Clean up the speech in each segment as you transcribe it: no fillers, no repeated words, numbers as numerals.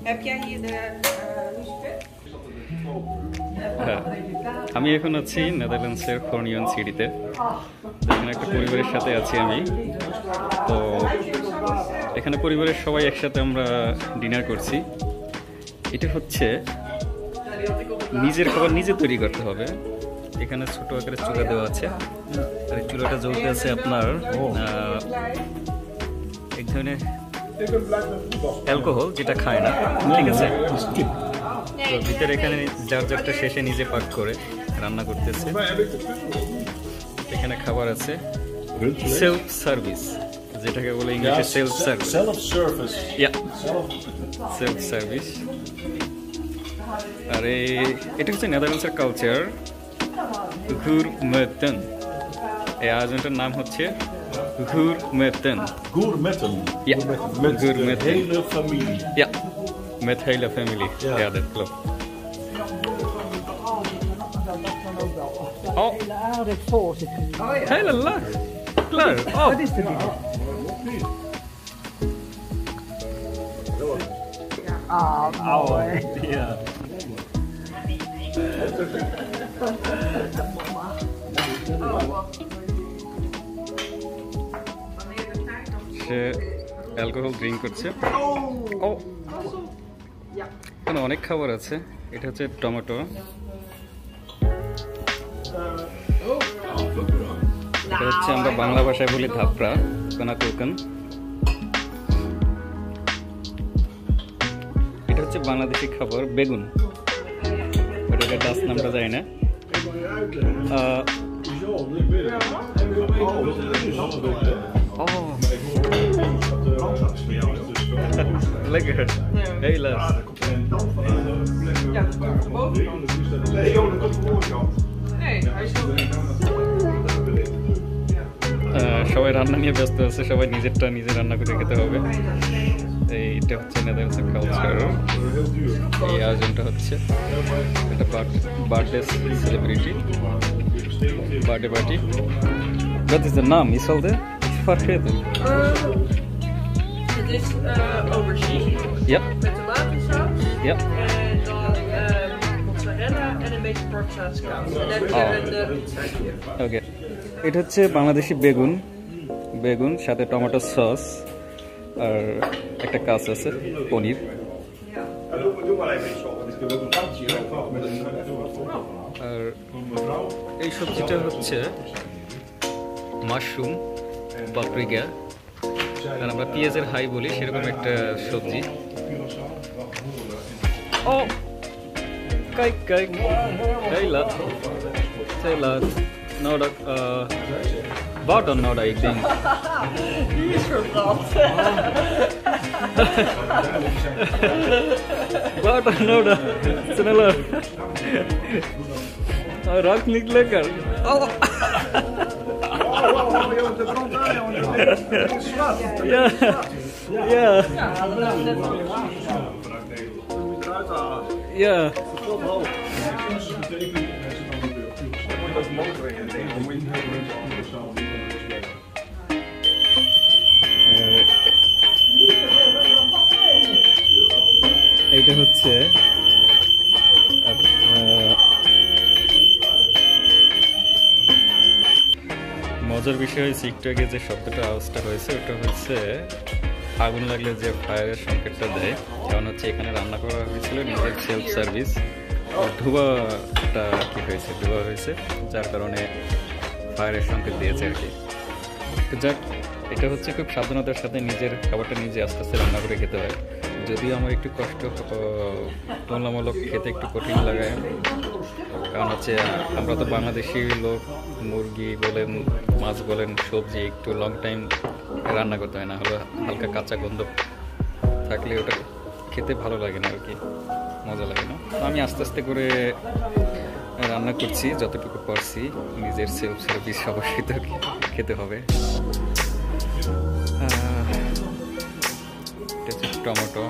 Heb jij hier de lucifer? আমি এখন আছি নেদারল্যান্ডসের খর্নিয়ন সিটিতে। এখানে একটা পরিবারের সাথে আছি আমি। তো এখানে পরিবারের সবাই একসাথে আমরা ডিনার করছি। এটা হচ্ছে নিজের খাবার নিজে তৈরি করতে হবে। এখানে ছোট আকারে চুলা দেওয়া আছে, আর এই চুলাটা জ্বলতে আছে আপনার এক ধরনের অ্যালকোহল, যেটা খায় না, ঠিক আছে। তো ভিতরে এখানে যার যারটা শেষে নিজে পাক করে রান্না করতেছে। এখানে খাবার আছে, সেলফ সার্ভিস, যেটাকে বলে ইংলিশে সেলফ সার্ভিস। Self service. আর এটা হচ্ছে নেদারল্যান্ডসের কালচার, গুরমেটেন। এই আয়োজনটার নাম হচ্ছে গুরমেটেন। Gourmetten. Ja, Met de hele familie. Ja, met hele familie. Ja, dat klopt. Oh, aardig voorzit. hele lach. Klaar. Oh. Wat is er dit? Mooi. Ja. Say alcohol drink করছে। ও, এখানে অনেক খাবার আছে। এটা হচ্ছে টমেটো, এটা হচ্ছে আমরা বাংলা ভাষায় বলি ধাপড়া, কোনাকুকন। এটা হচ্ছে বাংলাদেশি খাবার বেগুন, ওটাকে ডাস নামটা যায় না। Lekker. Helaas. Ja, dat kan boven. Nee, dat komt de voorkant. Nee, hij is সবাই রান্না নিয়ে ব্যস্ত আছে, সবাই নিজেরটা নিজে রান্না করে খেতে হবে। এইটা হচ্ছে নেদারল্যান্ডসের কালচার। এই আয়োজনটা হচ্ছে একটা birthday celebrity, birthday party. Wat is de naam? Is al de vergeten? Het is aubergine. Ja. Met tomatensaus. Ja. En dan mozzarella en een beetje porksaus. En dan heb je de pizza. ওকে, এটা হচ্ছে বাংলাদেশি বেগুন, বেগুন সাথে tomato sauce আর একটা কাজ আছে পনির। আর এই সবজিটা হচ্ছে মাশরুম পাপরিকা, কারণ আমরা পেঁয়াজের হাই বলি, সেরকম একটা সবজি। ও kijk, kijk. Hela. Hela. Nou dat, waar dan nou dat ik denk? Die is verbrand. Waar dan nou dat? Sneller. Hij ruikt niet lekker. Oh. Ja. Ja. Ja. এইটা হচ্ছে মজার বিষয় হয়েছে একটু আগে যে শব্দটা আওয়াজটা হয়েছে, ওটা হচ্ছে আগুন লাগলে যে ফায়ারের সংকেতটা দেয়। কারণ হচ্ছে এখানে রান্না করা হয়েছিল নিজের সেলফ সার্ভিস, ধোঁয়াটা কি হয়েছে, ধোঁয়া হয়েছে, যার কারণে ফায়ারের সংকেত দিয়েছে আর কি। যাক, এটা হচ্ছে খুব সাবধানতার সাথে নিজের খাবারটা নিজে আস্তে আস্তে রান্না করে খেতে হয়। যদিও আমার একটু কষ্ট, তুলনামূলক খেতে একটু কঠিন লাগায়, কারণ হচ্ছে আমরা তো বাংলাদেশি লোক, মুরগি বলেন, মাছ বলেন, সবজি একটু লং টাইম রান্না করতে হয়, না হলে হালকা কাঁচা গন্ধ থাকলে ওটা খেতে ভালো লাগে না আর কি, মজা লাগে না। তো আমি আস্তে আস্তে করে রান্না করছি যতটুকু পারছি, নিজের সেলফ সার্ভিস অবশ্যই তো খেতে হবে। টমেটো,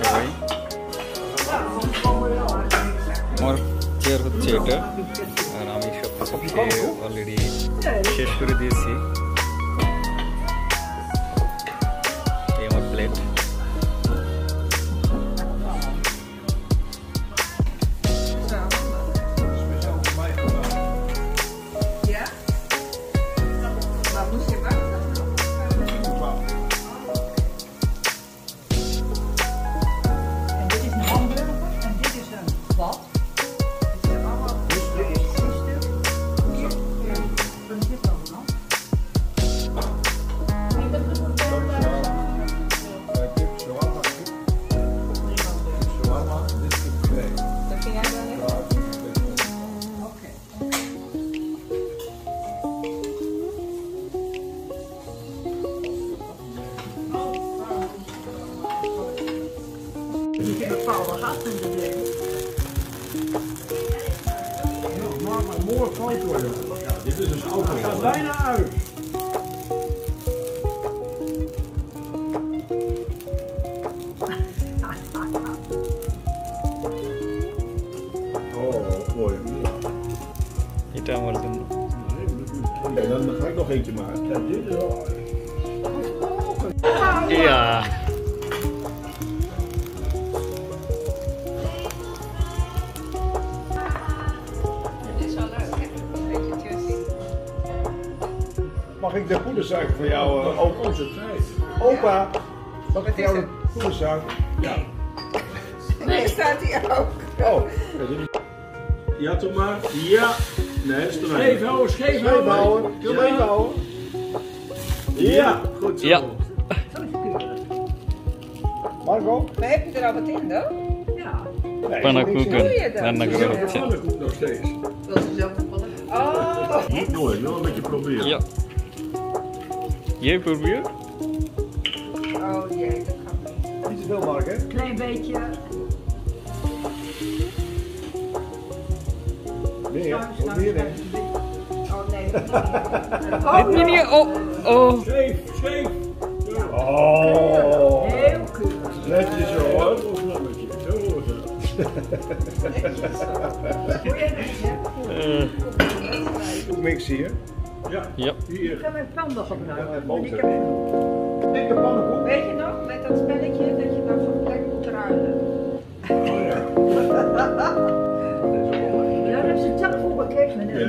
সবাই মজার হচ্ছে এটা, আর আমি সব কিছু খেয়ে অলরেডি শেষ করে দিয়েছি। এই আমার plate. Mooi koud worden. Ja, dit is dus auto. Het gaat bijna uit. Oh, mooi. এটা আমার জন্য। Oké, dan ga ik nog eentje maken. Ja, dit is wel... Ja. Mag ik de poedersuiker van jou, opa? Opa, mag ik jou de poedersuiker? Ja. Nee, staat hij ook. Oh. Ja, toch maar. Ja. Nee, dat is te weinig. Scheef houden. Scheef houden. Ja, goed zo. Ja. Marco? Maar heb je er al wat in dan? Ja. Nee, Pannenkoeken রান্না করা Ja, হচ্ছে। pannenkoek nog steeds. Dat is zelf een pannenkoek. Oh! Niet nooit, wel een beetje proberen. Ja. Jij probeert? Oh jee, dat kan niet. Niet te veel, Mark, hè? Klein beetje. Meer, wat meer, hè? Oh nee. Nee, nee, oh, oh. Scheef. Oh. Heel keurig. Netjes zo, hoor. Zo hoor ze. Goed mixen hier. Ja. Ja. Hier. Ik ga mijn panda gebruiken. Ik heb dikke pannenkoek. Weet je nog, met dat spelletje, dat je dan van plek moet ruilen? Oh ja. Ja, dan heb ze het zelf voor bekeken. Ja.